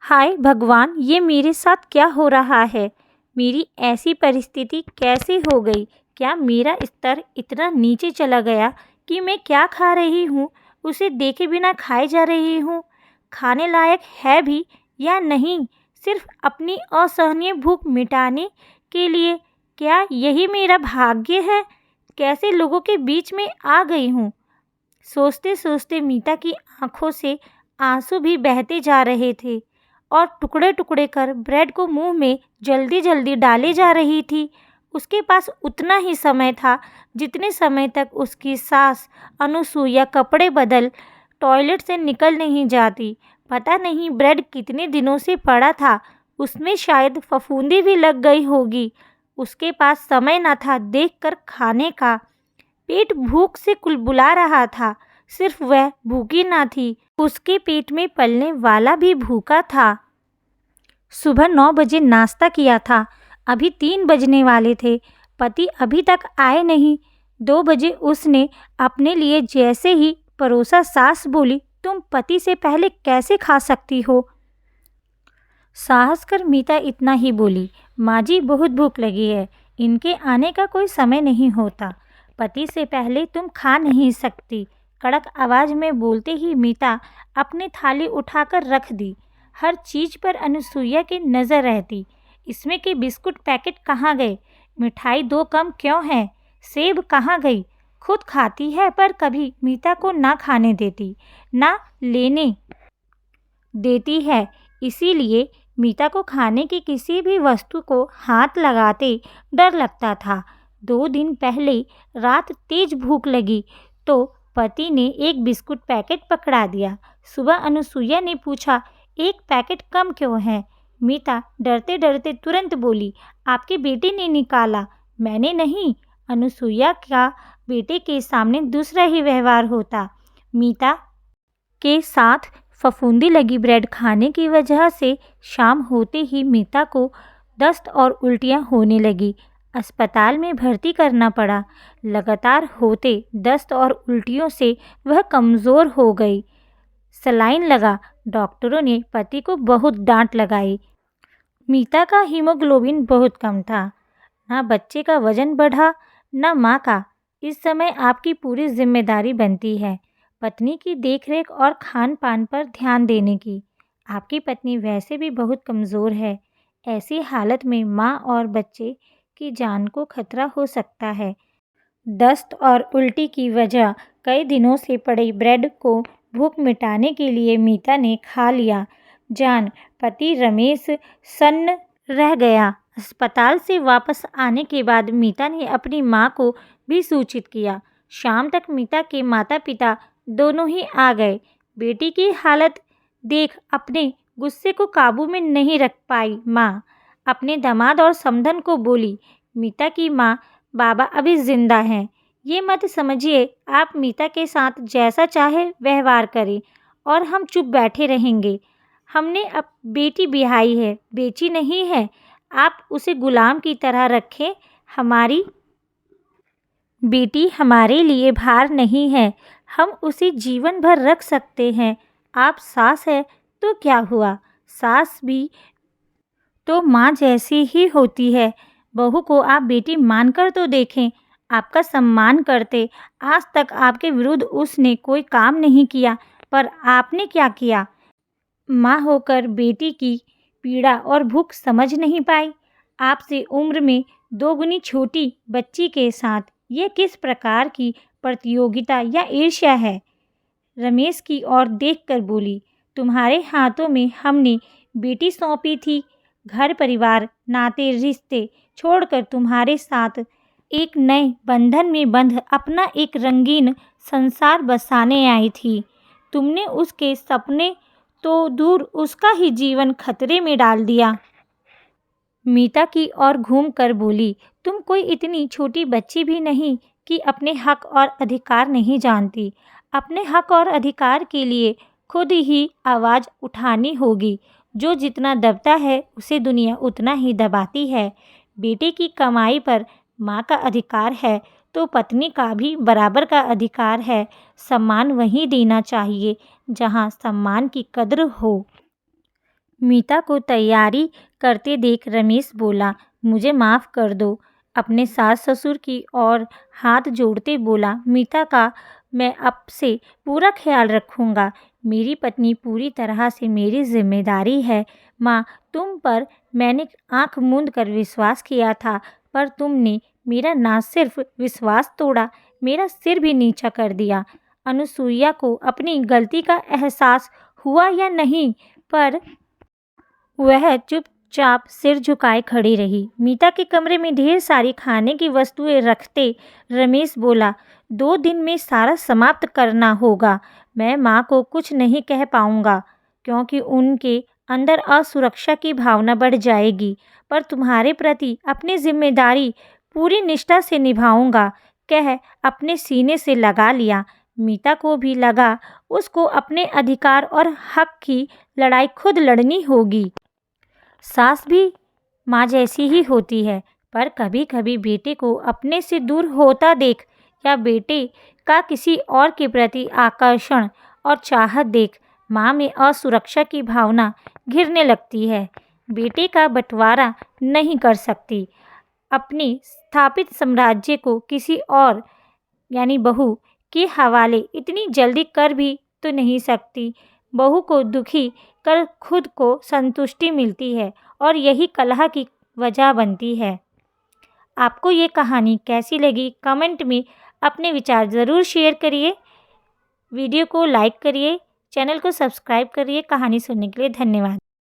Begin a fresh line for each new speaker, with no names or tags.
हाय भगवान, ये मेरे साथ क्या हो रहा है? मेरी ऐसी परिस्थिति कैसे हो गई? क्या मेरा स्तर इतना नीचे चला गया कि मैं क्या खा रही हूँ उसे देखे बिना खाए जा रही हूँ? खाने लायक है भी या नहीं, सिर्फ अपनी असहनीय भूख मिटाने के लिए? क्या यही मेरा भाग्य है? कैसे लोगों के बीच में आ गई हूँ? सोचते सोचते मीता की आंखों से आंसू भी बहते जा रहे थे और टुकड़े टुकड़े कर ब्रेड को मुंह में जल्दी जल्दी डाले जा रही थी। उसके पास उतना ही समय था जितने समय तक उसकी सास अनुसुईया कपड़े बदल टॉयलेट से निकल नहीं जाती। पता नहीं ब्रेड कितने दिनों से पड़ा था, उसमें शायद फफूंदी भी लग गई होगी। उसके पास समय न था देखकर खाने का। पेट भूख से कुलबुला रहा था। सिर्फ वह भूखी ना थी, उसके पेट में पलने वाला भी भूखा था। सुबह 9 बजे नाश्ता किया था, अभी 3 बजने वाले थे। पति अभी तक आए नहीं। 2 बजे उसने अपने लिए जैसे ही परोसा, सास बोली, तुम पति से पहले कैसे खा सकती हो? साहस कर मीता इतना ही बोली, माँ जी बहुत भूख लगी है, इनके आने का कोई समय नहीं होता। पति से पहले तुम खा नहीं सकती, कड़क आवाज़ में बोलते ही मीता अपनी थाली उठाकर रख दी। हर चीज़ पर अनुसुईया की नज़र रहती। इसमें के बिस्कुट पैकेट कहाँ गए? मिठाई 2 कम क्यों है? सेब कहाँ गई? खुद खाती है पर कभी मीता को ना खाने देती, ना लेने देती है। इसीलिए मीता को खाने की किसी भी वस्तु को हाथ लगाते डर लगता था। 2 दिन पहले रात तेज भूख लगी तो पति ने एक बिस्कुट पैकेट पकड़ा दिया। सुबह अनुसुईया ने पूछा, एक पैकेट कम क्यों है? मीता डरते डरते तुरंत बोली, आपके बेटे ने निकाला, मैंने नहीं। अनुसुईया का बेटे के सामने दूसरा ही व्यवहार होता। मीता के साथ फफूंदी लगी ब्रेड खाने की वजह से शाम होते ही मीता को दस्त और उल्टियां होने लगी। अस्पताल में भर्ती करना पड़ा। लगातार होते दस्त और उल्टियों से वह कमज़ोर हो गई। सलाइन लगा। डॉक्टरों ने पति को बहुत डांट लगाई। मीता का हीमोग्लोबिन बहुत कम था। ना बच्चे का वजन बढ़ा, ना माँ का। इस समय आपकी पूरी जिम्मेदारी बनती है पत्नी की देखरेख और खान पान पर ध्यान देने की। आपकी पत्नी वैसे भी बहुत कमज़ोर है। ऐसी हालत में माँ और बच्चे की जान को खतरा हो सकता है। दस्त और उल्टी की वजह कई दिनों से पड़ी ब्रेड को भूख मिटाने के लिए मीता ने खा लिया। जान पति रमेश सन्न रह गया। अस्पताल से वापस आने के बाद मीता ने अपनी माँ को भी सूचित किया। शाम तक मीता के माता पिता दोनों ही आ गए। बेटी की हालत देख अपने गुस्से को काबू में नहीं रख पाई माँ अपने दामाद और समधन को बोली, मीता की माँ, बाबा अभी जिंदा हैं। ये मत समझिए आप मीता के साथ जैसा चाहे व्यवहार करें और हम चुप बैठे रहेंगे। हमने अब बेटी बिहाई है, बेची नहीं है। आप उसे गुलाम की तरह रखें। हमारी बेटी हमारे लिए भार नहीं है, हम उसे जीवन भर रख सकते हैं। आप सास है तो क्या हुआ, सास भी तो माँ जैसी ही होती है। बहू को आप बेटी मानकर तो देखें, आपका सम्मान करते। आज तक आपके विरुद्ध उसने कोई काम नहीं किया, पर आपने क्या किया? माँ होकर बेटी की पीड़ा और भूख समझ नहीं पाई। आपसे उम्र में 2 गुनी छोटी बच्ची के साथ ये किस प्रकार की प्रतियोगिता या ईर्ष्या है? रमेश की ओर देखकर बोली, तुम्हारे हाथों में हमने बेटी सौंपी थी। घर परिवार नाते रिश्ते छोड़कर तुम्हारे साथ एक नए बंधन में बंध अपना एक रंगीन संसार बसाने आई थी। तुमने उसके सपने तो दूर, उसका ही जीवन खतरे में डाल दिया। मीता की ओर घूम कर बोली, तुम कोई इतनी छोटी बच्ची भी नहीं कि अपने हक और अधिकार नहीं जानती। अपने हक और अधिकार के लिए खुद ही आवाज़ उठानी होगी। जो जितना दबता है उसे दुनिया उतना ही दबाती है। बेटे की कमाई पर माँ का अधिकार है तो पत्नी का भी बराबर का अधिकार है। सम्मान वहीं देना चाहिए जहाँ सम्मान की कद्र हो। मीता को तैयारी करते देख रमेश बोला, मुझे माफ़ कर दो। अपने सास ससुर की ओर हाथ जोड़ते बोला, मीता का मैं अब से पूरा ख्याल रखूँगा। मेरी पत्नी पूरी तरह से मेरी जिम्मेदारी है। माँ, तुम पर मैंने आँख मूंद कर विश्वास किया था, पर तुमने मेरा ना सिर्फ विश्वास तोड़ा, मेरा सिर भी नीचा कर दिया। अनुसुईया को अपनी गलती का एहसास हुआ या नहीं, पर वह चुपचाप सिर झुकाए खड़ी रही। मीता के कमरे में ढेर सारी खाने की वस्तुएं रखते रमेश बोला, 2 दिन में सारा समाप्त करना होगा। मैं माँ को कुछ नहीं कह पाऊंगा क्योंकि उनके अंदर असुरक्षा की भावना बढ़ जाएगी, पर तुम्हारे प्रति अपनी जिम्मेदारी पूरी निष्ठा से निभाऊंगा, कह अपने सीने से लगा लिया। मीता को भी लगा उसको अपने अधिकार और हक की लड़ाई खुद लड़नी होगी। सास भी माँ जैसी ही होती है, पर कभी-कभी बेटे को अपने से दूर होता देख या बेटे का किसी और के प्रति आकर्षण और चाहत देख माँ में असुरक्षा की भावना घिरने लगती है। बेटे का बंटवारा नहीं कर सकती, अपने स्थापित साम्राज्य को किसी और यानी बहू के हवाले इतनी जल्दी कर भी तो नहीं सकती। बहू को दुखी कर खुद को संतुष्टि मिलती है और यही कलह की वजह बनती है। आपको ये कहानी कैसी लगी? कमेंट में अपने विचार ज़रूर शेयर करिए। वीडियो को लाइक करिए, चैनल को सब्सक्राइब करिए। कहानी सुनने के लिए धन्यवाद।